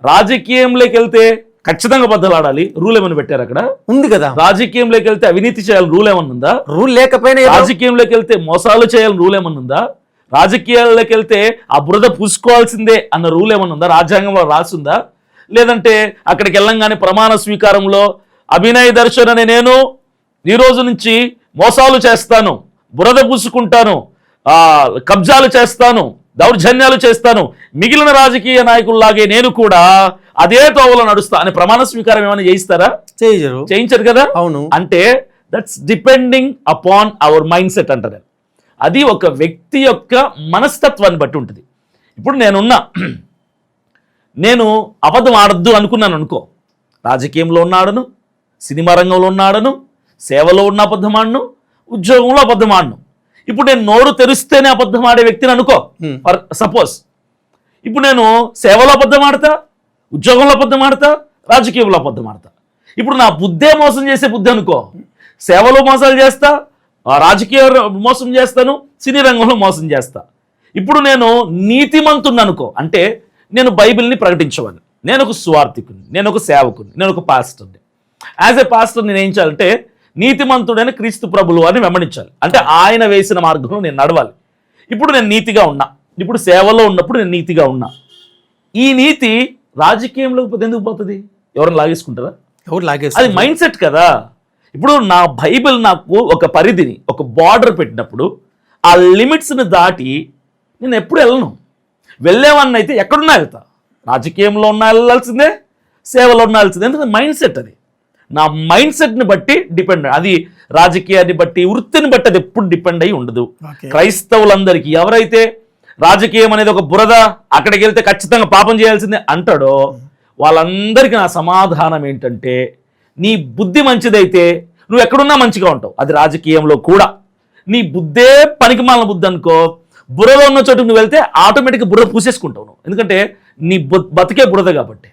రాజకీయంలోకి వెళ్తే ఖచ్చితంగా అబద్ధాలు ఆడాలి, రూల్ ఏమైనా పెట్టారు అక్కడ? ఉంది కదా. రాజకీయంలోకి వెళ్తే అవినీతి చేయాలని రూల్ ఏమన్నా ఉందా? రూల్ లేకపోయినా రాజకీయంలోకి వెళ్తే మోసాలు చేయాలని రూల్ ఏమన్నా ఉందా? రాజకీయాల్లోకి వెళ్తే ఆ బురద పూసుకోవాల్సిందే అన్న రూల్ ఏమన్నా ఉందా? రాజ్యాంగంలో రాసిందా? లేదంటే అక్కడికి వెళ్ళంగానే ప్రమాణ స్వీకారంలో అభినయ్ దర్శన్ అనే నేను ఈ రోజు నుంచి మోసాలు చేస్తాను, బురద పూసుకుంటాను, కబ్జాలు చేస్తాను, దౌర్జన్యాలు చేస్తాను, మిగిలిన రాజకీయ నాయకుల్లాగే నేను కూడా అదే తోవలో నడుస్తా అని ప్రమాణ స్వీకారం ఏమైనా చేయిస్తారా? చేయించరు కదా. అవును. అంటే that's depending upon our mind set అంటారు. అది ఒక వ్యక్తి యొక్క మనస్తత్వాన్ని బట్టి ఉంటుంది. ఇప్పుడు నేను అబద్ధం ఆడద్దు అనుకున్నాను అనుకో, రాజకీయంలో ఉన్నాడను, సినిమా రంగంలో ఉన్నాడను, సేవలో ఉన్న అబద్ధం ఆడను, ఉద్యోగంలో అబద్ధం ఆడను. ఇప్పుడు నేను నోరు తెరిస్తేనే అబద్ధం ఆడే వ్యక్తిని అనుకో, ఫర్ సపోజ్. ఇప్పుడు నేను సేవలో అబద్ధం ఆడతా, ఉద్యోగంలో అబద్ధం ఆడతా, రాజకీయంలో అబద్ధం ఆడతా. ఇప్పుడు నా బుద్ధే మోసం చేసే బుద్ధి అనుకో, సేవలో మోసాలు చేస్తా, రాజకీయ మోసం చేస్తాను, సినీ రంగంలో మోసం చేస్తా. ఇప్పుడు నేను నీతిమంతుని అనుకో, అంటే నేను బైబిల్ని ప్రకటించేవాడిని, నేను ఒక సువార్థికుని, నేను ఒక సేవకుని, నేను ఒక పాస్టర్ని. యాజ్ ఎ పాస్టర్ నేను ఏం చేయాలంటే నీతిమంతుడైన క్రీస్తు ప్రభులు అని వెంబడించాలి. అంటే ఆయన వేసిన మార్గంలో నేను నడవాలి. ఇప్పుడు నేను నీతిగా ఉన్నా, ఇప్పుడు సేవలో ఉన్నప్పుడు నేను నీతిగా ఉన్నా. ఈ నీతి రాజకీయంలోకి ఎందుకు పోతుంది? ఎవరైనా లాగేసుకుంటారా? అది మైండ్ సెట్ కదా. ఇప్పుడు నా బైబిల్ నాకు ఒక పరిధిని, ఒక బార్డర్ పెట్టినప్పుడు ఆ లిమిట్స్ని దాటి నేను ఎప్పుడు వెళ్ళను. వెళ్ళేవాడిని అయితే ఎక్కడున్నా వెళ్తా, రాజకీయంలో ఉన్నా వెళ్ళాల్సిందే, సేవలో ఉన్నా వెళ్ళాల్సిందే. ఎందుకంటే మైండ్ సెట్ అది, నా మైండ్ సెట్ని బట్టి డిపెండ్. అది రాజకీయాన్ని బట్టి, వృత్తిని బట్టి అది ఎప్పుడు డిపెండ్ అయి ఉండదు. క్రైస్తవులందరికీ ఎవరైతే రాజకీయం అనేది ఒక బురద, అక్కడికి వెళ్తే ఖచ్చితంగా పాపం చేయాల్సిందే అంటాడో వాళ్ళందరికీ నా సమాధానం ఏంటంటే, నీ బుద్ధి మంచిదైతే నువ్వు ఎక్కడున్నా మంచిగా ఉంటావు. అది రాజకీయంలో కూడా. నీ బుద్ధే పనికిమాలిన బుద్ధి అనుకో, బురద ఉన్న చోటుకు నువ్వు వెళ్తే ఆటోమేటిక్గా బురద పూసేసుకుంటావు నువ్వు. ఎందుకంటే నీ బతికే బురద కాబట్టి.